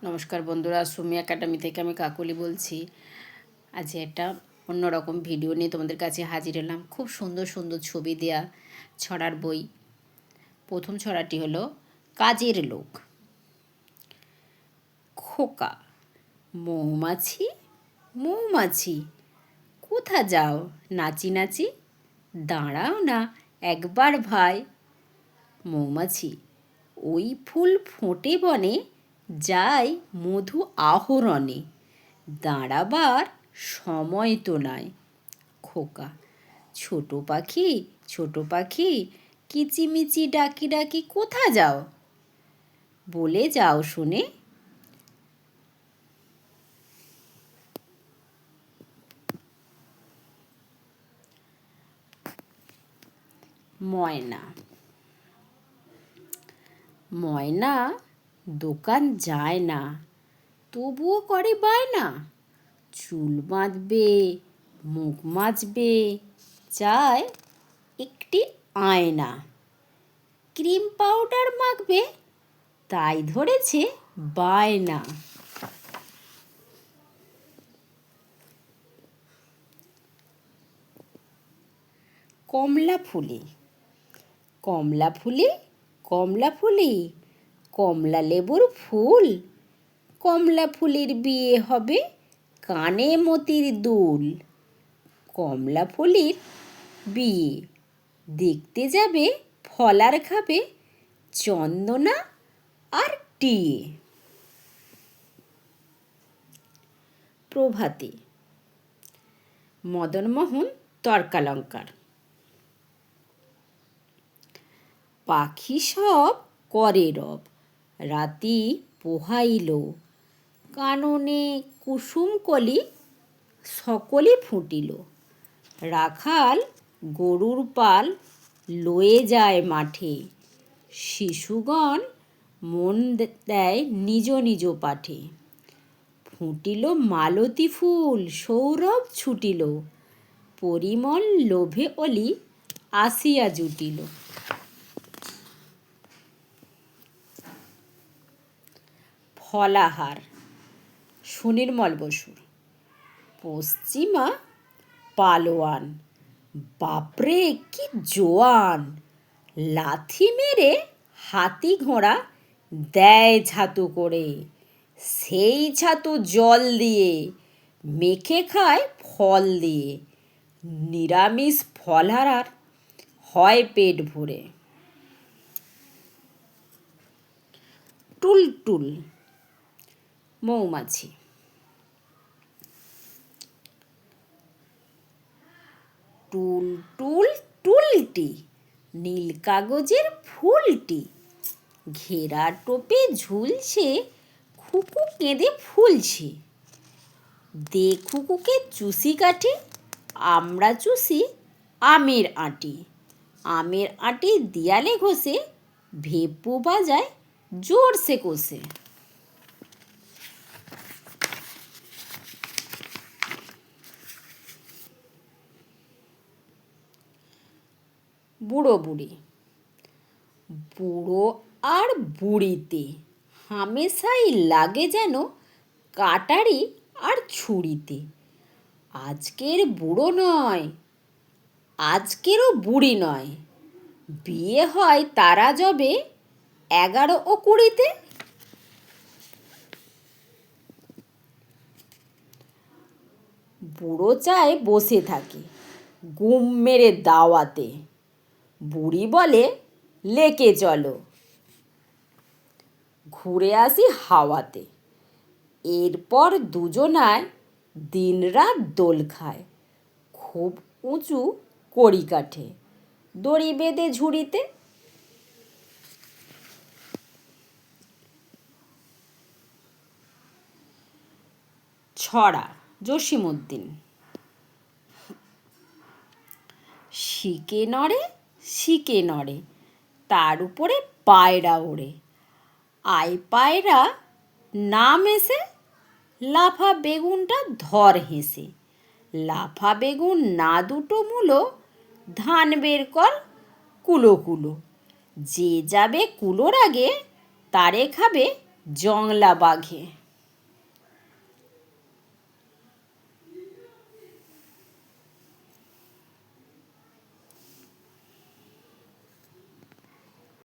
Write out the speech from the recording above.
নমস্কার বন্ধুরা, সুমি একাডেমি থেকে আমি কাকলি বলছি। আজ একটা অন্যরকম ভিডিও নিয়ে তোমাদের কাছে হাজির হলাম। খুব সুন্দর সুন্দর ছবি দেয়া ছড়ার বই। প্রথম ছড়াটি হলো কাজের লোক। খোকা, মৌমাছি মৌমাছি কোথা যাও নাচি নাচি, দাঁড়াও না একবার ভাই। মৌমাছি, ওই ফুল ফোটে বনে, যাই মধু আহরণে, দাঁড়াবার সময় তো নাই। খোকা, ছোট পাখি কিচিমিচি ডাকি ডাকি কোথা যাও, বলে যাও শুনে। ময়না, ময়না দোকান যায় না, তবুও করে বায়না। চুল বাঁধবে, মুখ মাজবে, চায় একটি আয়না। ক্রিম পাউডার মাখবে, তাই ধরেছে বায়না। কমলা ফুলি, কমলা ফুলি কমলা ফুলি, কমলা লেবুর ফুল। কমলা ফুলির বিয়ে হবে, কানে মতির দুল। কমলা ফুলির বিয়ে দেখতে যাবে, ফলার খাবে চন্দনা আর টিয়ে। প্রভাতে, মদনমোহন তর্কালঙ্কার। পাখি সব করে রব, রাতি পোহাইল। কাননে কুসুমকলি, সকলে ফুটিল। রাখাল গরুর পাল, লয়ে যায় মাঠে। শিশুগণ মন দেয় নিজ নিজ পাঠে। ফুটিল মালতী ফুল, সৌরভ ছুটিল। পরিমল লোভে অলি, আসিয়া জুটিল। ফলাহার, সুনির্মল বসুর। পশ্চিমা পালোয়ান, বাপরে কি জোয়ান। লাথি মেরে হাতি ঘোড়া দেয় ছাতু করে। সেই ছাতু জল দিয়ে, মেখে খায় ফল দিয়ে। নিরামিষ ফলহার হয় পেট ভরে। টুলটুল, মৌমাছি। টুলটুল টুলটি, নীল কাগজের ফুলটি। ঘেরা টোপে ঝুলছে, খুকু কেঁদে ফুলছে। দে খুকুকে চুষি কাঠি, আমরা চুষি আমের আঁটি। আমের আঁটি দেয়ালে ঘষে, ভেপু বাজায় জোরসে কষে। বুড়ো বুড়ি, বুড়ো আর বুড়িতে হামেশাই লাগে যেন কাটারি আর ছুরিতে। আজকের বুড়ো নয়, আজকেরও বুড়ি নয়, বিয়ে হয় তারা যবে 11 ও 20-তে। বুড়ো চায় বসে থাকে, গুম মেরে দাওয়াতে। বুড়ি বলে লেকে চলো, ঘুরে আসি হাওয়াতে। এরপর দুজনায় দিনরাত দোল খায়, খুব উঁচু কড়ি কাঠে, দড়ি বেঁধে ঝুড়িতে। ছড়া, জসীমউদ্দিন। শিকে নড়ে, তার উপরে পায়রা ওড়ে। আয় পায়রা নাম এসে, লাফা বেগুনটা ধর হেসে। লাফা বেগুন না দুটো মূলো, ধান বের কর কুলো কুলো। যে যাবে কুলোর আগে, তারে খাবে জংলা বাঘে।